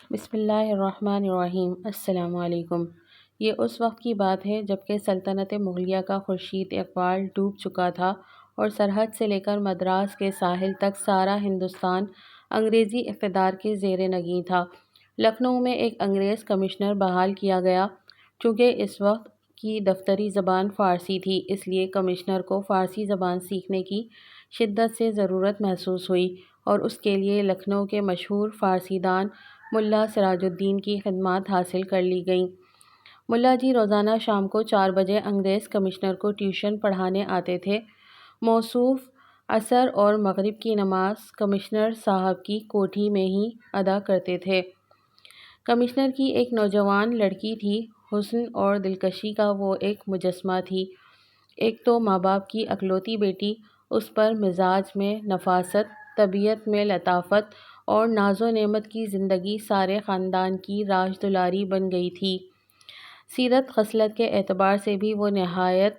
بسم اللہ الرحمن الرحیم۔ السلام علیکم۔ یہ اس وقت کی بات ہے جبکہ سلطنت مغلیہ کا خورشید اقبال ڈوب چکا تھا اور سرحد سے لے کر مدراس کے ساحل تک سارا ہندوستان انگریزی اقتدار کے زیر نگین تھا۔ لکھنؤ میں ایک انگریز کمشنر بحال کیا گیا۔ چونکہ اس وقت کی دفتری زبان فارسی تھی، اس لیے کمشنر کو فارسی زبان سیکھنے کی شدت سے ضرورت محسوس ہوئی اور اس کے لیے لکھنؤ کے مشہور فارسی دان ملا سراج الدین کی خدمات حاصل کر لی گئیں۔ ملا جی روزانہ شام کو 4 بجے انگریز کمشنر کو ٹیوشن پڑھانے آتے تھے۔ موصوف عصر اور مغرب کی نماز کمشنر صاحب کی کوٹھی میں ہی ادا کرتے تھے۔ کمشنر کی ایک نوجوان لڑکی تھی، حسن اور دلکشی کا وہ ایک مجسمہ تھی۔ ایک تو ماں باپ کی اکلوتی بیٹی، اس پر مزاج میں نفاست، طبیعت میں لطافت اور ناز و نعمت کی زندگی سارے خاندان کی راج دلاری بن گئی تھی۔ سیرت خصلت کے اعتبار سے بھی وہ نہایت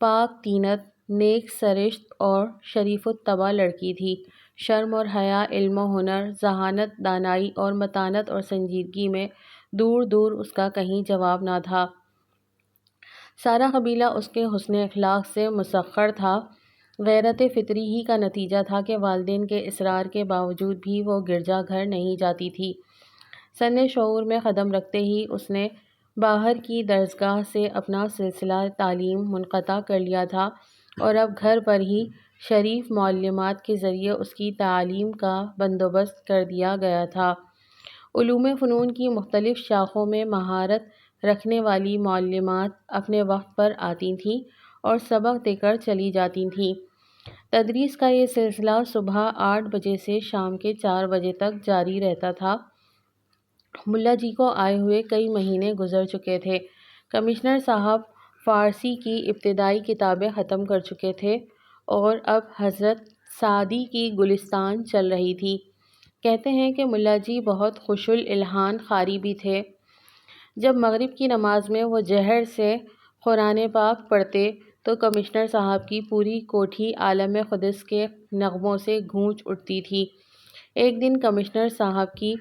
پاک طینت، نیک سرشت اور شریف الطبع لڑکی تھی۔ شرم اور حیا، علم و ہنر، ذہانت، دانائی اور متانت اور سنجیدگی میں دور دور اس کا کہیں جواب نہ تھا۔ سارا قبیلہ اس کے حسن اخلاق سے مسخر تھا۔ غیرت فطری ہی کا نتیجہ تھا کہ والدین کے اصرار کے باوجود بھی وہ گرجا گھر نہیں جاتی تھی۔ سن شعور میں قدم رکھتے ہی اس نے باہر کی درسگاہ سے اپنا سلسلہ تعلیم منقطع کر لیا تھا اور اب گھر پر ہی شریف معلمات کے ذریعے اس کی تعلیم کا بندوبست کر دیا گیا تھا۔ علوم فنون کی مختلف شاخوں میں مہارت رکھنے والی معلمات اپنے وقت پر آتی تھیں اور سبق دے کر چلی جاتی تھیں۔ تدریس کا یہ سلسلہ صبح 8 بجے سے شام کے 4 بجے تک جاری رہتا تھا۔ ملا جی کو آئے ہوئے کئی مہینے گزر چکے تھے۔ کمشنر صاحب فارسی کی ابتدائی کتابیں ختم کر چکے تھے اور اب حضرت سعدی کی گلستان چل رہی تھی۔ کہتے ہیں کہ ملا جی بہت خوش الالحان قاری بھی تھے۔ جب مغرب کی نماز میں وہ جہر سے قرآن پاک پڑھتے تو کمشنر صاحب کی پوری کوٹھی عالم قدس کے نغموں سے گونج اٹھتی تھی۔ ایک دن کمشنر صاحب کی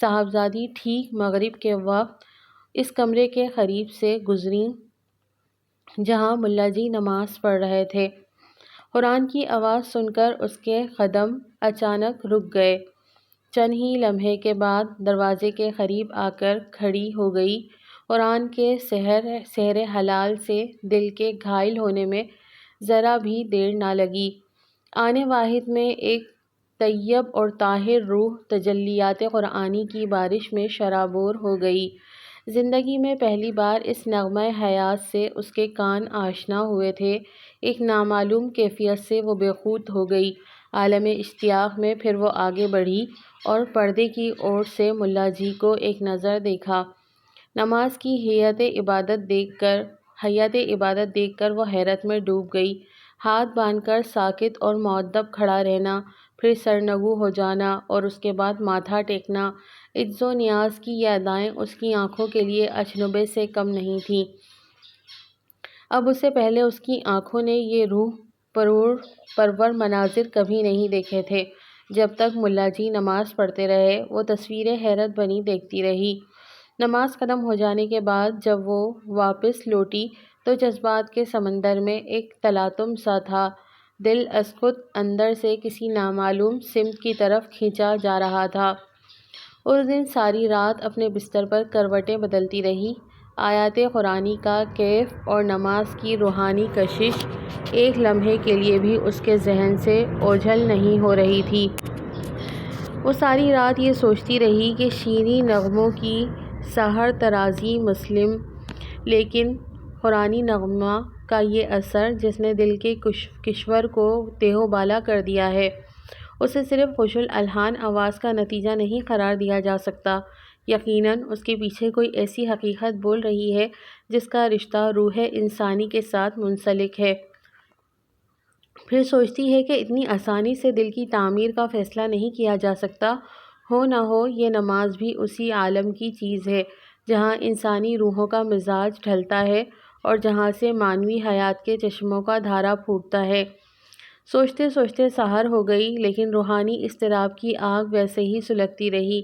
صاحبزادی ٹھیک مغرب کے وقت اس کمرے کے قریب سے گزریں جہاں ملا جی نماز پڑھ رہے تھے۔ قرآن کی آواز سن کر اس کے قدم اچانک رک گئے۔ چند ہی لمحے کے بعد دروازے کے قریب آ کر کھڑی ہو گئی۔ قرآن کے سحر حلال سے دل کے گھائل ہونے میں ذرا بھی دیر نہ لگی۔ آن واحد میں ایک طیب اور طاہر روح تجلیات قرآنی کی بارش میں شرابور ہو گئی۔ زندگی میں پہلی بار اس نغمہ حیات سے اس کے کان آشنا ہوئے تھے۔ ایک نامعلوم کیفیت سے وہ بے خود ہو گئی۔ عالم اشتیاق میں پھر وہ آگے بڑھی اور پردے کی اوٹ سے ملا جی کو ایک نظر دیکھا۔ نماز کی ہیئت عبادت دیکھ کر وہ حیرت میں ڈوب گئی۔ ہاتھ باندھ کر ساکت اور مؤدب کھڑا رہنا، پھر سرنگو ہو جانا اور اس کے بعد ماتھا ٹیکنا، عجز و نیاز کی یہ ادائیں اس کی آنکھوں کے لیے اجنبے سے کم نہیں تھیں۔ اب اس سے پہلے اس کی آنکھوں نے یہ روح پرور مناظر کبھی نہیں دیکھے تھے۔ جب تک ملا جی نماز پڑھتے رہے وہ تصویریں حیرت بنی دیکھتی رہی۔ نماز ختم ہو جانے کے بعد جب وہ واپس لوٹی تو جذبات کے سمندر میں ایک تلاطم سا تھا۔ دل از خود اندر سے کسی نامعلوم سمت کی طرف کھینچا جا رہا تھا۔ اس دن ساری رات اپنے بستر پر کروٹیں بدلتی رہی۔ آیات قرآنی کا کیف اور نماز کی روحانی کشش ایک لمحے کے لیے بھی اس کے ذہن سے اوجھل نہیں ہو رہی تھی۔ وہ ساری رات یہ سوچتی رہی کہ شیریں نغموں کی سحر ترازی مسلم، لیکن قرآنی نغمہ کا یہ اثر جس نے دل کے کشور کو تیہ و بالا کر دیا ہے، اسے صرف خوش الالحان آواز کا نتیجہ نہیں قرار دیا جا سکتا۔ یقیناً اس کے پیچھے کوئی ایسی حقیقت بول رہی ہے جس کا رشتہ روح انسانی کے ساتھ منسلک ہے۔ پھر سوچتی ہے کہ اتنی آسانی سے دل کی تعمیر کا فیصلہ نہیں کیا جا سکتا۔ ہو نہ ہو یہ نماز بھی اسی عالم کی چیز ہے جہاں انسانی روحوں کا مزاج ڈھلتا ہے اور جہاں سے معنوی حیات کے چشموں کا دھارا پھوٹتا ہے۔ سوچتے سوچتے سحر ہو گئی، لیکن روحانی اضطراب کی آگ ویسے ہی سلگتی رہی۔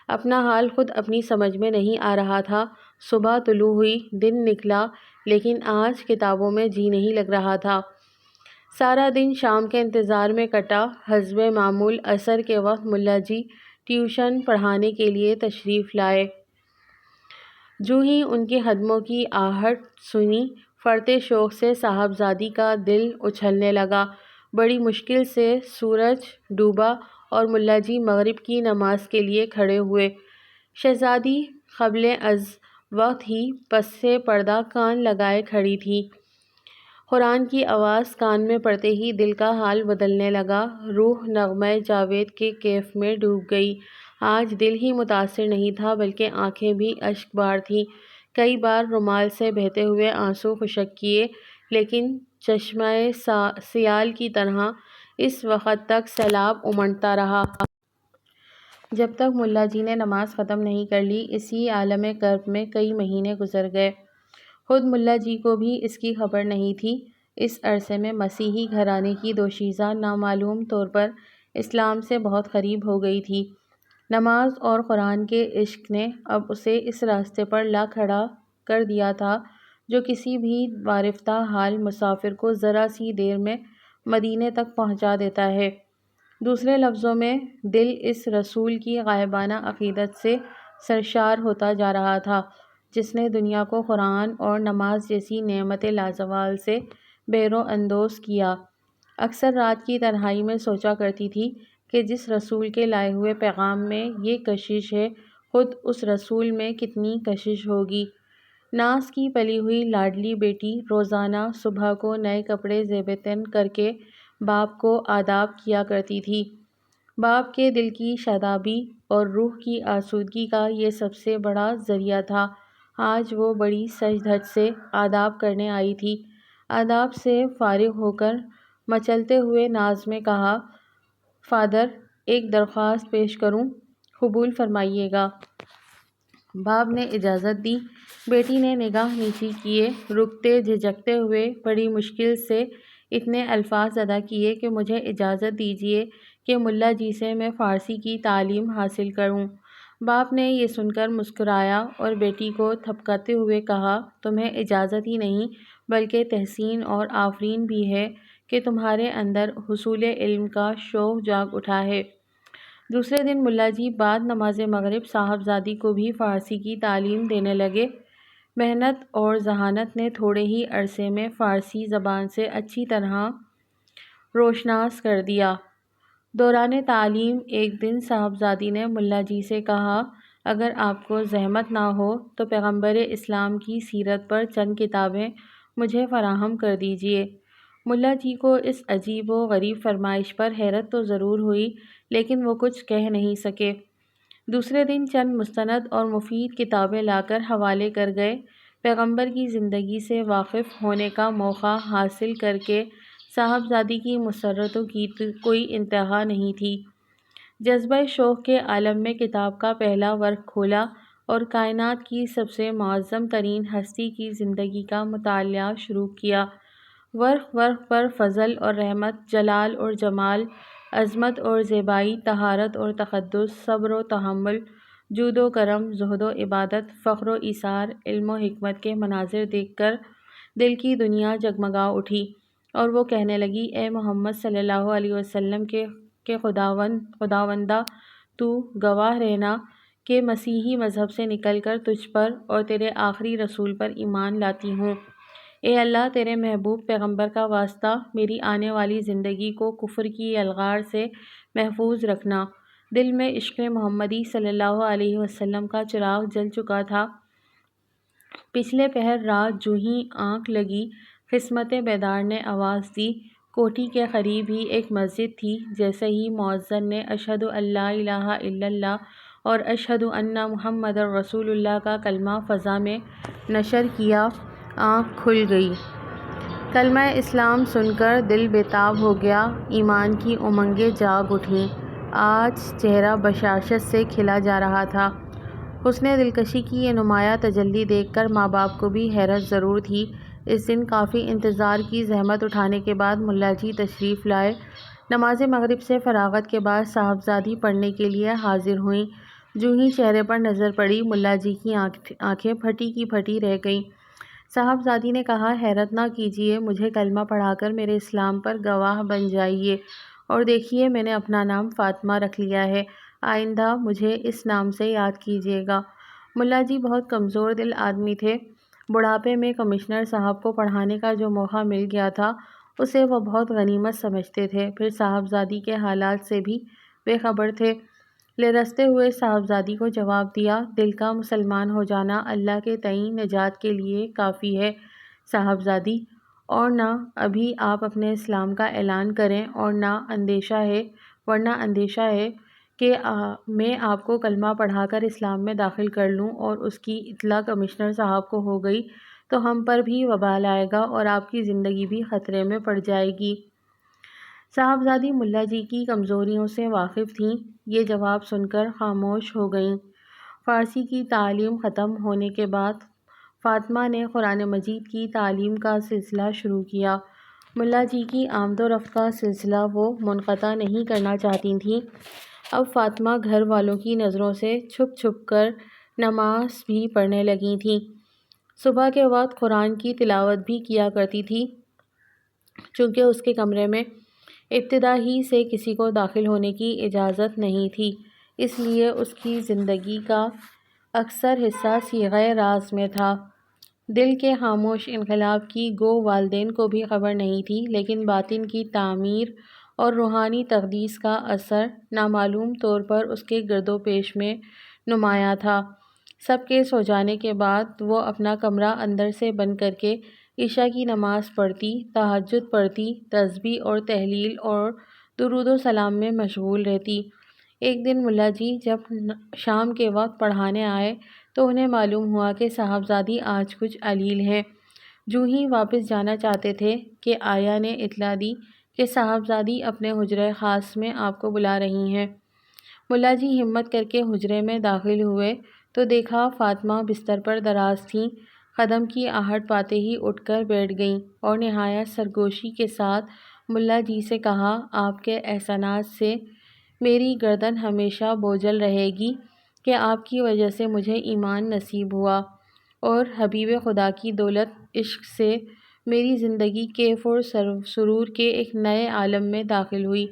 اپنا حال خود اپنی سمجھ میں نہیں آ رہا تھا۔ صبح طلوع ہوئی، دن نکلا، لیکن آج کتابوں میں جی نہیں لگ رہا تھا۔ سارا دن شام کے انتظار میں کٹا۔ حسب معمول عصر کے وقت ملا جی ٹیوشن پڑھانے کے لیے تشریف لائے۔ جو ہی ان کے قدموں کی آہٹ سنی، فرتے شوق سے صاحبزادی کا دل اچھلنے لگا۔ بڑی مشکل سے سورج ڈوبا اور ملا جی مغرب کی نماز کے لیے کھڑے ہوئے۔ شہزادی قبل از وقت ہی پس پردہ کان لگائے کھڑی تھی۔ قرآن کی آواز کان میں پڑتے ہی دل کا حال بدلنے لگا۔ روح نغمہ جاوید کے کیف میں ڈوب گئی۔ آج دل ہی متاثر نہیں تھا بلکہ آنکھیں بھی اشک بار تھیں۔ کئی بار رومال سے بہتے ہوئے آنسو خشک کیے، لیکن چشمہ سیال کی طرح اس وقت تک سیلاب امنڈتا رہا۔ جب تک ملا جی نے نماز ختم نہیں کر لی، اسی عالم کرب میں کئی مہینے گزر گئے۔ خود ملا جی کو بھی اس کی خبر نہیں تھی۔ اس عرصے میں مسیحی گھرانے کی دوشیزہ نامعلوم طور پر اسلام سے بہت قریب ہو گئی تھی۔ نماز اور قرآن کے عشق نے اب اسے اس راستے پر لا کھڑا کر دیا تھا جو کسی بھی وارفتہ حال مسافر کو ذرا سی دیر میں مدینے تک پہنچا دیتا ہے۔ دوسرے لفظوں میں دل اس رسول کی غائبانہ عقیدت سے سرشار ہوتا جا رہا تھا جس نے دنیا کو قرآن اور نماز جیسی نعمت لازوال سے بہرو اندوز کیا۔ اکثر رات کی تنہائی میں سوچا کرتی تھی کہ جس رسول کے لائے ہوئے پیغام میں یہ کشش ہے، خود اس رسول میں کتنی کشش ہوگی۔ ناز کی پلی ہوئی لاڈلی بیٹی روزانہ صبح کو نئے کپڑے زیب تن کر کے باپ کو آداب کیا کرتی تھی۔ باپ کے دل کی شادابی اور روح کی آسودگی کا یہ سب سے بڑا ذریعہ تھا۔ آج وہ بڑی سج دھج سے آداب کرنے آئی تھی۔ آداب سے فارغ ہو کر مچلتے ہوئے ناز میں کہا، فادر، ایک درخواست پیش کروں، قبول فرمائیے گا۔ باپ نے اجازت دی۔ بیٹی نے نگاہ نیچی کیے، رکتے جھجکتے ہوئے بڑی مشکل سے اتنے الفاظ ادا کیے کہ مجھے اجازت دیجیے کہ ملا جی سے میں فارسی کی تعلیم حاصل کروں۔ باپ نے یہ سن کر مسکرایا اور بیٹی کو تھپکتے ہوئے کہا، تمہیں اجازت ہی نہیں بلکہ تحسین اور آفرین بھی ہے کہ تمہارے اندر حصول علم کا شوق جاگ اٹھا ہے۔ دوسرے دن ملا جی بعد نماز مغرب صاحبزادی کو بھی فارسی کی تعلیم دینے لگے۔ محنت اور ذہانت نے تھوڑے ہی عرصے میں فارسی زبان سے اچھی طرح روشناس کر دیا۔ دوران تعلیم ایک دن صاحبزادی نے ملا جی سے کہا، اگر آپ کو زحمت نہ ہو تو پیغمبر اسلام کی سیرت پر چند کتابیں مجھے فراہم کر دیجیے۔ ملا جی کو اس عجیب و غریب فرمائش پر حیرت تو ضرور ہوئی، لیکن وہ کچھ کہہ نہیں سکے۔ دوسرے دن چند مستند اور مفید کتابیں لا کر حوالے کر گئے۔ پیغمبر کی زندگی سے واقف ہونے کا موقع حاصل کر کے صاحبزادی کی مسرتوں کی کوئی انتہا نہیں تھی۔ جذبہ شوق کے عالم میں کتاب کا پہلا ورق کھولا اور کائنات کی سب سے معظم ترین ہستی کی زندگی کا مطالعہ شروع کیا۔ ورق ورق پر فضل اور رحمت، جلال اور جمال، عظمت اور زیبائی، طہارت اور تقدس، صبر و تحمل، جود و کرم، زہد و عبادت، فخر و ایثار، علم و حکمت کے مناظر دیکھ کر دل کی دنیا جگمگا اٹھی اور وہ کہنے لگی، اے محمد صلی اللہ علیہ وسلم کے خداوندہ، تو گواہ رہنا کہ مسیحی مذہب سے نکل کر تجھ پر اور تیرے آخری رسول پر ایمان لاتی ہوں۔ اے اللہ، تیرے محبوب پیغمبر کا واسطہ میری آنے والی زندگی کو کفر کی یلغار سے محفوظ رکھنا۔ دل میں عشق محمدی صلی اللہ علیہ وسلم کا چراغ جل چکا تھا۔ پچھلے پہر رات جو ہی آنکھ لگی، قسمت بیدار نے آواز دی۔ کوٹھی کے قریب ہی ایک مسجد تھی۔ جیسے ہی مؤذن نے اشہد ان لا الہ الا اللہ اور اشہد ان محمد رسول اللہ کا کلمہ فضا میں نشر کیا، آنکھ کھل گئی۔ کلمہ اسلام سن کر دل بیتاب ہو گیا، ایمان کی امنگیں جاگ اٹھیں۔ آج چہرہ بشاشت سے کھلا جا رہا تھا۔ حسن دلکشی کی یہ نمایاں تجلی دیکھ کر ماں باپ کو بھی حیرت ضرور تھی۔ اس دن کافی انتظار کی زحمت اٹھانے کے بعد ملا جی تشریف لائے۔ نماز مغرب سے فراغت کے بعد صاحبزادی پڑھنے کے لیے حاضر ہوئیں۔ جو ہی چہرے پر نظر پڑی ملا جی کی آنکھیں پھٹی کی پھٹی رہ گئیں۔ صاحبزادی نے کہا، حیرت نہ کیجیے، مجھے کلمہ پڑھا کر میرے اسلام پر گواہ بن جائیے، اور دیکھیے میں نے اپنا نام فاطمہ رکھ لیا ہے، آئندہ مجھے اس نام سے یاد کیجیے گا۔ ملا جی بہت کمزور دل آدمی تھے۔ بڑھاپے میں کمشنر صاحب کو پڑھانے کا جو موقع مل گیا تھا اسے وہ بہت غنیمت سمجھتے تھے، پھر صاحبزادی کے حالات سے بھی بے خبر تھے۔ لرزتے ہوئے صاحبزادی کو جواب دیا، دل کا مسلمان ہو جانا اللہ کے تئیں نجات کے لیے کافی ہے صاحبزادی، اور نہ ابھی آپ اپنے اسلام کا اعلان کریں اور ورنہ اندیشہ ہے کہ میں آپ کو کلمہ پڑھا کر اسلام میں داخل کر لوں اور اس کی اطلاع کمشنر صاحب کو ہو گئی تو ہم پر بھی وبال آئے گا اور آپ کی زندگی بھی خطرے میں پڑ جائے گی۔ صاحبزادی ملا جی کی کمزوریوں سے واقف تھیں، یہ جواب سن کر خاموش ہو گئیں۔ فارسی کی تعلیم ختم ہونے کے بعد فاطمہ نے قرآن مجید کی تعلیم کا سلسلہ شروع کیا۔ ملا جی کی آمد و رفت کا سلسلہ وہ منقطع نہیں کرنا چاہتی تھیں۔ اب فاطمہ گھر والوں کی نظروں سے چھپ چھپ کر نماز بھی پڑھنے لگی تھیں۔ صبح کے وقت قرآن کی تلاوت بھی کیا کرتی تھی۔ چونکہ اس کے کمرے میں ابتدا ہی سے کسی کو داخل ہونے کی اجازت نہیں تھی، اس لیے اس کی زندگی کا اکثر حصہ صیغہ راز میں تھا۔ دل کے خاموش انقلاب کی گو والدین کو بھی خبر نہیں تھی، لیکن باطن کی تعمیر اور روحانی تقدیس کا اثر نامعلوم طور پر اس کے گرد و پیش میں نمایاں تھا۔ سب کے سو جانے کے بعد وہ اپنا کمرہ اندر سے بند کر کے عشاء کی نماز پڑھتی، تہجد پڑھتی، تسبیح اور تحلیل اور درود و سلام میں مشغول رہتی۔ ایک دن ملا جی جب شام کے وقت پڑھانے آئے تو انہیں معلوم ہوا کہ صاحبزادی آج کچھ علیل ہیں۔ جو ہی واپس جانا چاہتے تھے کہ آیا نے اطلاع دی کہ صاحبزادی اپنے حجرہ خاص میں آپ کو بلا رہی ہیں۔ ملا جی ہمت کر کے حجرے میں داخل ہوئے تو دیکھا فاطمہ بستر پر دراز تھیں۔ قدم کی آہٹ پاتے ہی اٹھ کر بیٹھ گئیں اور نہایت سرگوشی کے ساتھ ملا جی سے کہا، آپ کے احسانات سے میری گردن ہمیشہ بوجھل رہے گی کہ آپ کی وجہ سے مجھے ایمان نصیب ہوا اور حبیب خدا کی دولت عشق سے میری زندگی کیف اور سرور کے ایک نئے عالم میں داخل ہوئی۔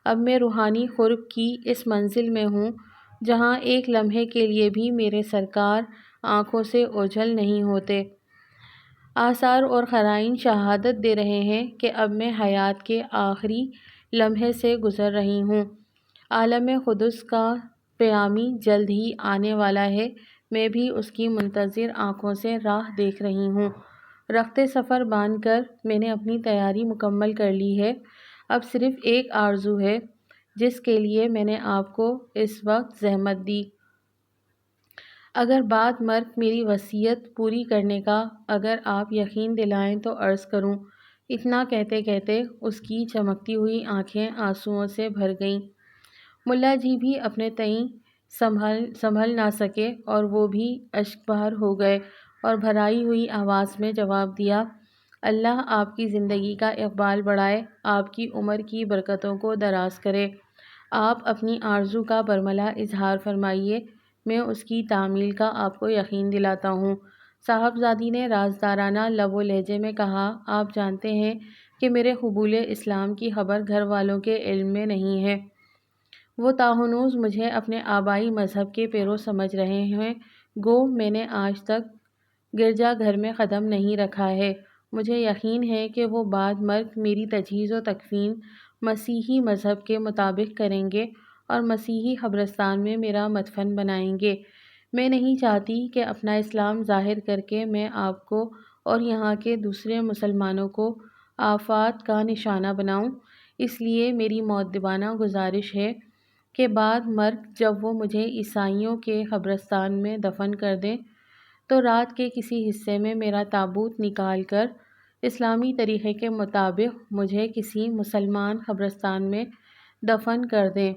اب میں روحانی قرب کی اس منزل میں ہوں جہاں ایک لمحے کے لیے بھی میرے سرکار آنکھوں سے اوجھل نہیں ہوتے۔ آثار اور قرائن شہادت دے رہے ہیں کہ اب میں حیات کے آخری لمحے سے گزر رہی ہوں۔ عالم قدس کا پیامی جلد ہی آنے والا ہے، میں بھی اس کی منتظر آنکھوں سے راہ دیکھ رہی ہوں۔ رخت سفر باندھ کر میں نے اپنی تیاری مکمل کر لی ہے، اب صرف ایک آرزو ہے جس کے لیے میں نے آپ کو اس وقت زحمت دی۔ اگر بعد مرگ میری وصیت پوری کرنے کا اگر آپ یقین دلائیں تو عرض کروں۔ اتنا کہتے کہتے اس کی چمکتی ہوئی آنکھیں آنسوؤں سے بھر گئیں۔ ملا جی بھی اپنے تئیں سنبھل نہ سکے اور وہ بھی اشک بار ہو گئے اور بھرائی ہوئی آواز میں جواب دیا، اللہ آپ کی زندگی کا اقبال بڑھائے، آپ کی عمر کی برکتوں کو دراز کرے۔ آپ اپنی آرزو کا برملا اظہار فرمائیے، میں اس کی تعمیل کا آپ کو یقین دلاتا ہوں۔ صاحبزادی نے رازدارانہ لب و لہجے میں کہا، آپ جانتے ہیں کہ میرے قبول اسلام کی خبر گھر والوں کے علم میں نہیں ہے۔ وہ تاہنوز مجھے اپنے آبائی مذہب کے پیرو سمجھ رہے ہیں، گو میں نے آج تک گرجا گھر میں قدم نہیں رکھا ہے۔ مجھے یقین ہے کہ وہ بعد مرگ میری تجہیز و تکفین مسیحی مذہب کے مطابق کریں گے اور مسیحی قبرستان میں میرا مدفن بنائیں گے۔ میں نہیں چاہتی کہ اپنا اسلام ظاہر کر کے میں آپ کو اور یہاں کے دوسرے مسلمانوں کو آفات کا نشانہ بناؤں، اس لیے میری مؤدبانہ گزارش ہے کہ بعد مرگ جب وہ مجھے عیسائیوں کے قبرستان میں دفن کر دیں تو رات کے کسی حصے میں میرا تابوت نکال کر اسلامی طریقے کے مطابق مجھے کسی مسلمان قبرستان میں دفن کر دیں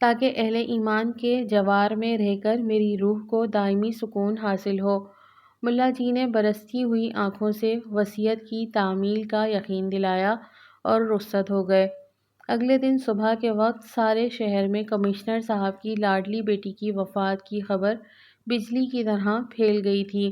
تاکہ اہل ایمان کے جوار میں رہ کر میری روح کو دائمی سکون حاصل ہو۔ ملا جی نے برستی ہوئی آنکھوں سے وصیت کی تعمیل کا یقین دلایا اور رخصت ہو گئے۔ اگلے دن صبح کے وقت سارے شہر میں کمشنر صاحب کی لاڈلی بیٹی کی وفات کی خبر بجلی کی طرح پھیل گئی تھی۔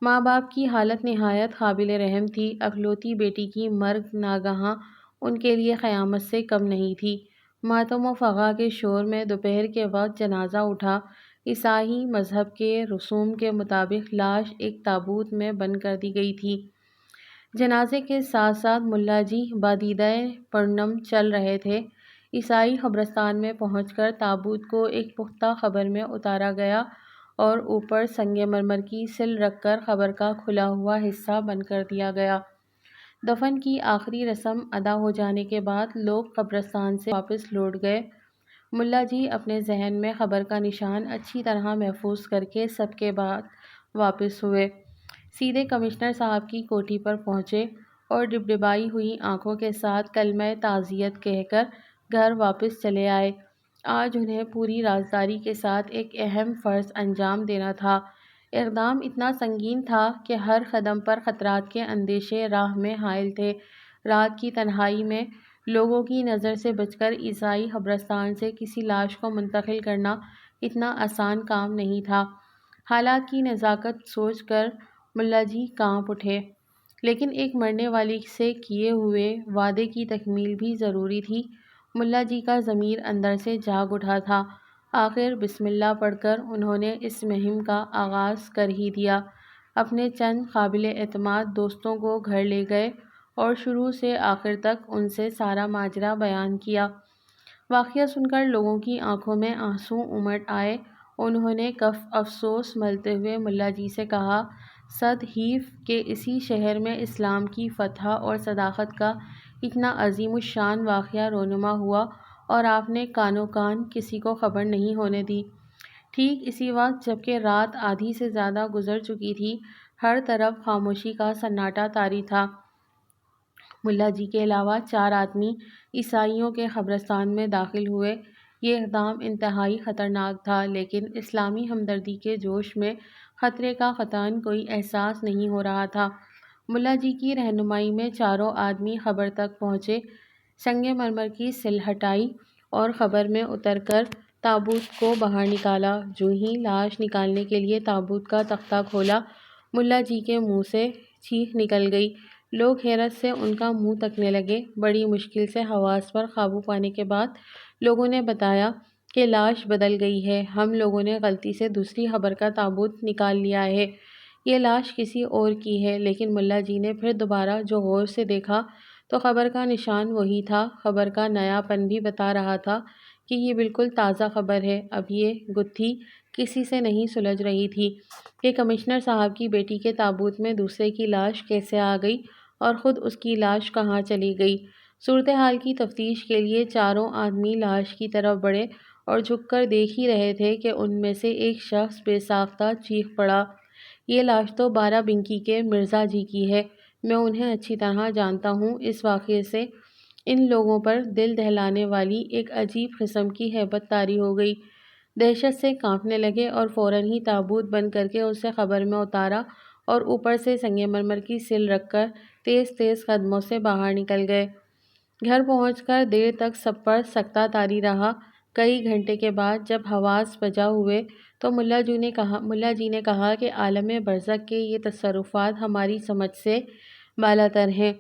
ماں باپ کی حالت نہایت قابل رحم تھی۔ اکلوتی بیٹی کی مرگ ناگہاں ان کے لیے قیامت سے کم نہیں تھی۔ ماتم و فغاں کے شور میں دوپہر کے وقت جنازہ اٹھا۔ عیسائی مذہب کے رسوم کے مطابق لاش ایک تابوت میں بند کر دی گئی تھی۔ جنازے کے ساتھ ساتھ ملا جی بادیدہ پرنم چل رہے تھے۔ عیسائی قبرستان میں پہنچ کر تابوت کو ایک پختہ قبر میں اتارا گیا اور اوپر سنگ مرمر کی سل رکھ کر قبر کا کھلا ہوا حصہ بند کر دیا گیا۔ دفن کی آخری رسم ادا ہو جانے کے بعد لوگ قبرستان سے واپس لوٹ گئے۔ ملا جی اپنے ذہن میں قبر کا نشان اچھی طرح محفوظ کر کے سب کے بعد واپس ہوئے۔ سیدھے کمشنر صاحب کی کوٹھی پر پہنچے اور ڈبڈبائی ہوئی آنکھوں کے ساتھ کلمہ تعزیت کہہ کر گھر واپس چلے آئے۔ آج انہیں پوری رازداری کے ساتھ ایک اہم فرض انجام دینا تھا۔ اقدام اتنا سنگین تھا کہ ہر قدم پر خطرات کے اندیشے راہ میں حائل تھے۔ رات کی تنہائی میں لوگوں کی نظر سے بچ کر عیسائی قبرستان سے کسی لاش کو منتقل کرنا اتنا آسان کام نہیں تھا۔ حالات کی نزاکت سوچ کر ملا جی کانپ اٹھے، لیکن ایک مرنے والی سے کیے ہوئے وعدے کی تکمیل بھی ضروری تھی۔ ملا جی کا ضمیر اندر سے جاگ اٹھا تھا۔ آخر بسم اللہ پڑھ کر انہوں نے اس مہم کا آغاز کر ہی دیا۔ اپنے چند قابل اعتماد دوستوں کو گھر لے گئے اور شروع سے آخر تک ان سے سارا ماجرا بیان کیا۔ واقعہ سن کر لوگوں کی آنکھوں میں آنسو امٹ آئے۔ انہوں نے کف افسوس ملتے ہوئے ملا جی سے کہا، صد حیف کہ اسی شہر میں اسلام کی فتح اور صداقت کا اتنا عظیم الشان واقعہ رونما ہوا اور آپ نے کانو کان کسی کو خبر نہیں ہونے دی۔ ٹھیک اسی وقت جبکہ رات آدھی سے زیادہ گزر چکی تھی، ہر طرف خاموشی کا سناٹا طاری تھا۔ ملا جی کے علاوہ 4 آدمی عیسائیوں کے قبرستان میں داخل ہوئے۔ یہ اقدام انتہائی خطرناک تھا، لیکن اسلامی ہمدردی کے جوش میں خطرے کا قطعاً کوئی احساس نہیں ہو رہا تھا۔ ملا جی کی رہنمائی میں چاروں آدمی قبر تک پہنچے، سنگ مرمر کی سل ہٹائی اور قبر میں اتر کر تابوت کو باہر نکالا۔ جو ہی لاش نکالنے کے لیے تابوت کا تختہ کھولا، ملا جی کے منہ سے چیخ نکل گئی۔ لوگ حیرت سے ان کا منہ تکنے لگے۔ بڑی مشکل سے حواس پر قابو پانے کے بعد لوگوں نے بتایا کہ لاش بدل گئی ہے، ہم لوگوں نے غلطی سے دوسری قبر کا تابوت نکال لیا ہے، یہ لاش کسی اور کی ہے۔ لیکن ملا جی نے پھر دوبارہ جو غور سے دیکھا تو قبر کا نشان وہی تھا۔ قبر کا نیا پن بھی بتا رہا تھا کہ یہ بالکل تازہ قبر ہے۔ اب یہ گتھی کسی سے نہیں سلجھ رہی تھی کہ کمشنر صاحب کی بیٹی کے تابوت میں دوسرے کی لاش کیسے آ گئی اور خود اس کی لاش کہاں چلی گئی۔ صورتحال کی تفتیش کے لیے چاروں آدمی لاش کی طرف بڑھے اور جھک کر دیکھ ہی رہے تھے کہ ان میں سے ایک شخص بے ساختہ چیخ پڑا، یہ لاش تو بارہ بنکی کے مرزا جی کی ہے، میں انہیں اچھی طرح جانتا ہوں۔ اس واقعے سے ان لوگوں پر دل دہلانے والی ایک عجیب قسم کی ہیبت طاری ہو گئی۔ دہشت سے کانپنے لگے اور فوراً ہی تابوت بند کر کے اسے قبر میں اتارا اور اوپر سے سنگ مرمر کی سل رکھ کر تیز تیز قدموں سے باہر نکل گئے۔ گھر پہنچ کر دیر تک سب پر سکتہ طاری رہا۔ کئی گھنٹے کے بعد جب حواس بجا ہوئے تو ملا جی نے کہا کہ عالم برزخ کے یہ تصرفات ہماری سمجھ سے بالاتر ہیں۔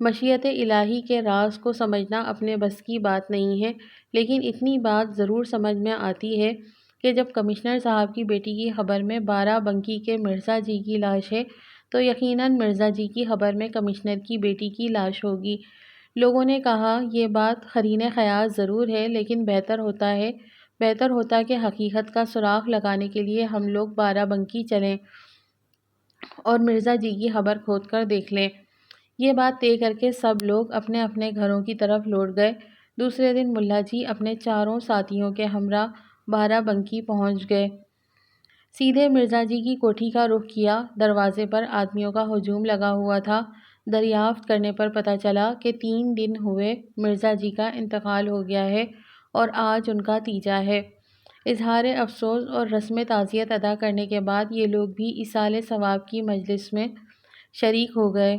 مشیت الہی کے راز کو سمجھنا اپنے بس کی بات نہیں ہے، لیکن اتنی بات ضرور سمجھ میں آتی ہے کہ جب کمشنر صاحب کی بیٹی کی قبر میں بارہ بنکی کے مرزا جی کی لاش ہے تو یقیناً مرزا جی کی قبر میں کمشنر کی بیٹی کی لاش ہوگی۔ لوگوں نے کہا، یہ بات قرین قیاس ضرور ہے، لیکن بہتر ہوتا کہ حقیقت کا سراغ لگانے کے لیے ہم لوگ بارہ بنکی چلیں اور مرزا جی کی قبر کھود کر دیکھ لیں۔ یہ بات طے کر کے سب لوگ اپنے اپنے گھروں کی طرف لوٹ گئے۔ دوسرے دن ملا جی اپنے چاروں ساتھیوں کے ہمراہ بارہ بنکی پہنچ گئے۔ سیدھے مرزا جی کی کوٹھی کا رخ کیا۔ دروازے پر آدمیوں کا ہجوم لگا ہوا تھا۔ دریافت کرنے پر پتہ چلا کہ 3 دن ہوئے مرزا جی کا انتقال ہو گیا ہے اور آج ان کا تیجا ہے۔ اظہار افسوس اور رسم تعزیت ادا کرنے کے بعد یہ لوگ بھی ایصال ثواب کی مجلس میں شریک ہو گئے۔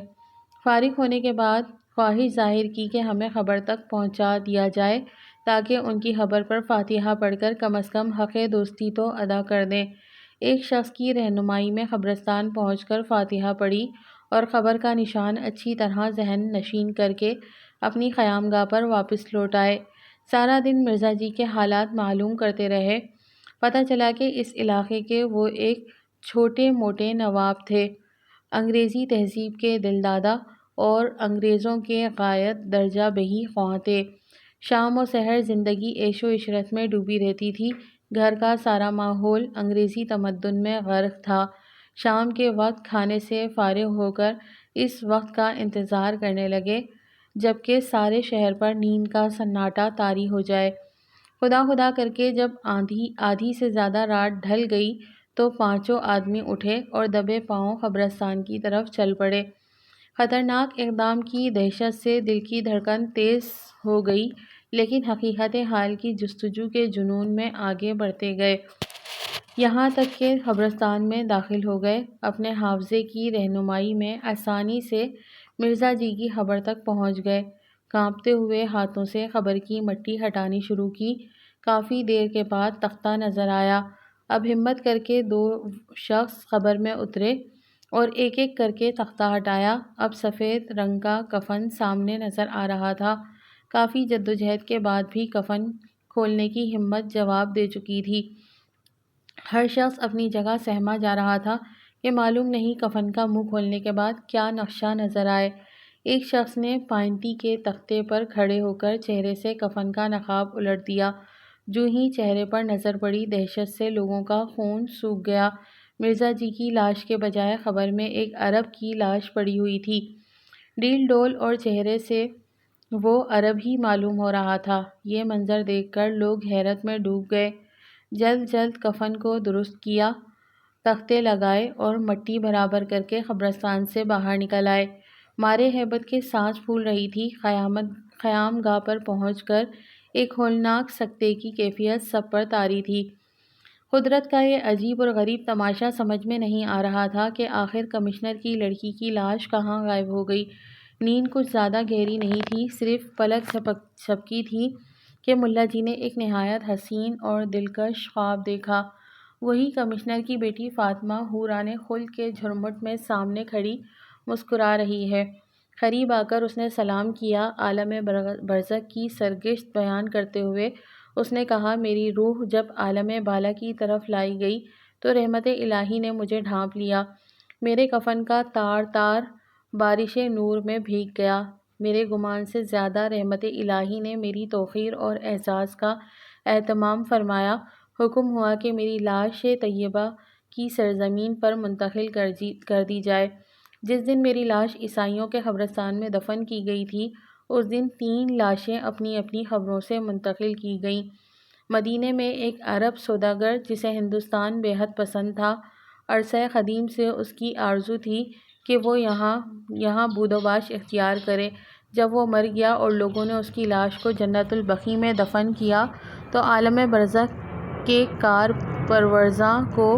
فارغ ہونے کے بعد خواہش ظاہر کی کہ ہمیں خبر تک پہنچا دیا جائے تاکہ ان کی خبر پر فاتحہ پڑھ کر کم از کم حق دوستی تو ادا کر دیں۔ ایک شخص کی رہنمائی میں قبرستان پہنچ کر فاتحہ پڑھی اور خبر کا نشان اچھی طرح ذہن نشین کر کے اپنی قیام گاہ پر واپس لوٹ آئے۔ سارا دن مرزا جی کے حالات معلوم کرتے رہے۔ پتہ چلا کہ اس علاقے کے وہ ایک چھوٹے موٹے نواب تھے، انگریزی تہذیب کے دلدادہ اور انگریزوں کے غایت درجہ بہی خواہاں تھے۔ شام و سحر زندگی عیش و عشرت میں ڈوبی رہتی تھی۔ گھر کا سارا ماحول انگریزی تمدن میں غرق تھا۔ شام کے وقت کھانے سے فارغ ہو کر اس وقت کا انتظار کرنے لگے جبکہ سارے شہر پر نیند کا سناٹا طاری ہو جائے۔ خدا خدا کر کے جب آدھی سے زیادہ رات ڈھل گئی تو پانچوں آدمی اٹھے اور دبے پاؤں قبرستان کی طرف چل پڑے۔ خطرناک اقدام کی دہشت سے دل کی دھڑکن تیز ہو گئی، لیکن حقیقت حال کی جستجو کے جنون میں آگے بڑھتے گئے، یہاں تک کہ قبرستان میں داخل ہو گئے۔ اپنے حافظے کی رہنمائی میں آسانی سے مرزا جی کی خبر تک پہنچ گئے۔ کانپتے ہوئے ہاتھوں سے قبر کی مٹی ہٹانی شروع کی۔ کافی دیر کے بعد تختہ نظر آیا۔ اب ہمت کر کے دو شخص قبر میں اترے اور ایک ایک کر کے تختہ ہٹایا۔ اب سفید رنگ کا کفن سامنے نظر آ رہا تھا۔ کافی جدوجہد کے بعد بھی کفن کھولنے کی ہمت جواب دے چکی تھی۔ ہر شخص اپنی جگہ سہما جا رہا تھا کہ معلوم نہیں کفن کا منہ کھولنے کے بعد کیا نقشہ نظر آئے۔ ایک شخص نے پائنتی کے تختے پر کھڑے ہو کر چہرے سے کفن کا نقاب الٹ دیا۔ جوں ہی چہرے پر نظر پڑی، دہشت سے لوگوں کا خون سوکھ گیا۔ مرزا جی کی لاش کے بجائے قبر میں ایک عرب کی لاش پڑی ہوئی تھی۔ ڈیل ڈول اور چہرے سے وہ عرب ہی معلوم ہو رہا تھا۔ یہ منظر دیکھ کر لوگ حیرت میں ڈوب گئے۔ جلد جلد کفن کو درست کیا، تختے لگائے اور مٹی برابر کر کے قبرستان سے باہر نکل آئے۔ مارے ہیبت کے سانس پھول رہی تھی۔ قیام گاہ پر پہنچ کر ایک ہولناک سکتے کی کیفیت سب پر طاری تھی۔ قدرت کا یہ عجیب اور غریب تماشا سمجھ میں نہیں آ رہا تھا کہ آخر کمشنر کی لڑکی کی لاش کہاں غائب ہو گئی۔ نیند کچھ زیادہ گہری نہیں تھی، صرف پلک جھپکی تھی کہ ملا جی نے ایک نہایت حسین اور دلکش خواب دیکھا۔ وہی کمشنر کی بیٹی فاطمہ حورانِ خلق کے جھرمٹ میں سامنے کھڑی مسکرا رہی ہے۔ قریب آ کر اس نے سلام کیا۔ عالم برزخ کی سرگشت بیان کرتے ہوئے اس نے کہا، میری روح جب عالم بالا کی طرف لائی گئی تو رحمت الہی نے مجھے ڈھانپ لیا۔ میرے کفن کا تار تار بارش نور میں بھیگ گیا۔ میرے گمان سے زیادہ رحمت الہی نے میری توقیر اور اعزاز کا اہتمام فرمایا۔ حکم ہوا کہ میری لاش طیبہ کی سرزمین پر منتقل کر دی جائے۔ جس دن میری لاش عیسائیوں کے قبرستان میں دفن کی گئی تھی، اس دن 3 لاشیں اپنی اپنی قبروں سے منتقل کی گئیں۔ مدینے میں ایک عرب سوداگر جسے ہندوستان بے حد پسند تھا، عرصہ قدیم سے اس کی آرزو تھی کہ وہ یہاں بود و باش اختیار کرے۔ جب وہ مر گیا اور لوگوں نے اس کی لاش کو جنت البقیع میں دفن کیا تو عالم برزخ کے کار پروزاں کو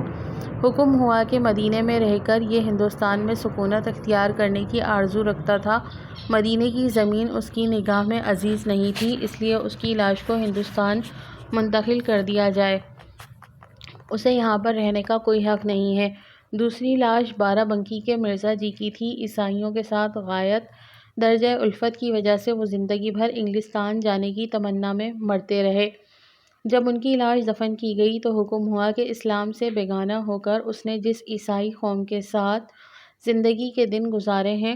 حکم ہوا کہ مدینے میں رہ کر یہ ہندوستان میں سکونت اختیار کرنے کی آرزو رکھتا تھا۔ مدینے کی زمین اس کی نگاہ میں عزیز نہیں تھی، اس لیے اس کی لاش کو ہندوستان منتقل کر دیا جائے۔ اسے یہاں پر رہنے کا کوئی حق نہیں ہے۔ دوسری لاش بارہ بنکی کے مرزا جی کی تھی۔ عیسائیوں کے ساتھ غایت درجہ الفت کی وجہ سے وہ زندگی بھر انگلستان جانے کی تمنا میں مرتے رہے۔ جب ان کی لاش دفن کی گئی تو حکم ہوا کہ اسلام سے بیگانہ ہو کر اس نے جس عیسائی قوم کے ساتھ زندگی کے دن گزارے ہیں،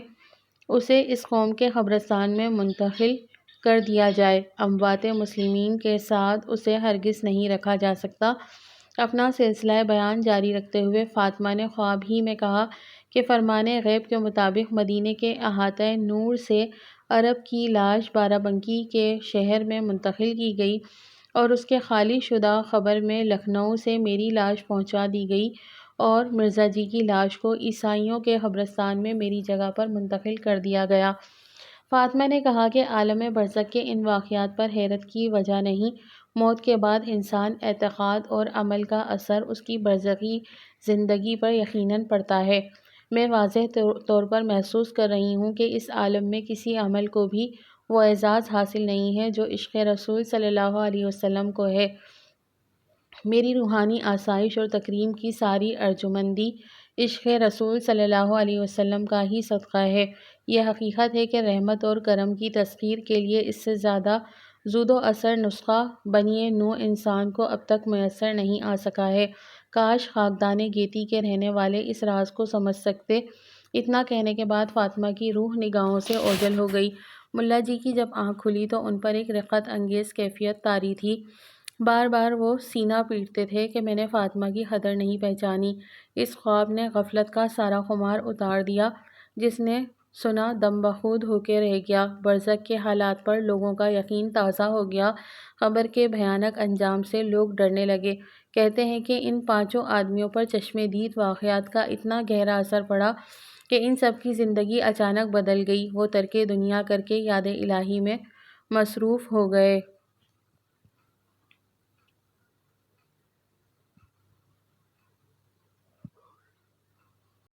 اسے اس قوم کے قبرستان میں منتقل کر دیا جائے۔ اموات مسلمین کے ساتھ اسے ہرگز نہیں رکھا جا سکتا۔ اپنا سلسلہ بیان جاری رکھتے ہوئے فاطمہ نے خواب ہی میں کہا کہ فرمان غیب کے مطابق مدینے کے احاطۂ نور سے عرب کی لاش بارہ بنکی کے شہر میں منتقل کی گئی اور اس کے خالی شدہ قبر میں لکھنؤ سے میری لاش پہنچا دی گئی اور مرزا جی کی لاش کو عیسائیوں کے قبرستان میں میری جگہ پر منتقل کر دیا گیا۔ فاطمہ نے کہا کہ عالم برزخ کے ان واقعات پر حیرت کی وجہ نہیں، موت کے بعد انسان اعتقاد اور عمل کا اثر اس کی برزخی زندگی پر یقیناً پڑتا ہے۔ میں واضح طور پر محسوس کر رہی ہوں کہ اس عالم میں کسی عمل کو بھی وہ اعزاز حاصل نہیں ہے جو عشق رسول صلی اللہ علیہ وسلم کو ہے۔ میری روحانی آسائش اور تکریم کی ساری ارجمندی عشق رسول صلی اللہ علیہ وسلم کا ہی صدقہ ہے۔ یہ حقیقت ہے کہ رحمت اور کرم کی تسخیر کے لیے اس سے زیادہ زود و اثر نسخہ بنی نوع انسان کو اب تک میسر نہیں آ سکا ہے۔ کاش خاکدان گیتی کے رہنے والے اس راز کو سمجھ سکتے۔ اتنا کہنے کے بعد فاطمہ کی روح نگاہوں سے اوجھل ہو گئی۔ ملا جی کی جب آنکھ کھلی تو ان پر ایک رقت انگیز کیفیت طاری تھی۔ بار بار وہ سینہ پیٹتے تھے کہ میں نے فاطمہ کی قدر نہیں پہچانی۔ اس خواب نے غفلت کا سارا خمار اتار دیا۔ جس نے سنا دم بخود ہو کے رہ گیا۔ برزخ کے حالات پر لوگوں کا یقین تازہ ہو گیا۔ قبر کے بھیانک انجام سے لوگ ڈرنے لگے۔ کہتے ہیں کہ ان 5 آدمیوں پر چشمِ دید واقعات کا اتنا گہرا اثر پڑا کہ ان سب کی زندگی اچانک بدل گئی۔ وہ ترک دنیا کر کے یاد الہی میں مصروف ہو گئے۔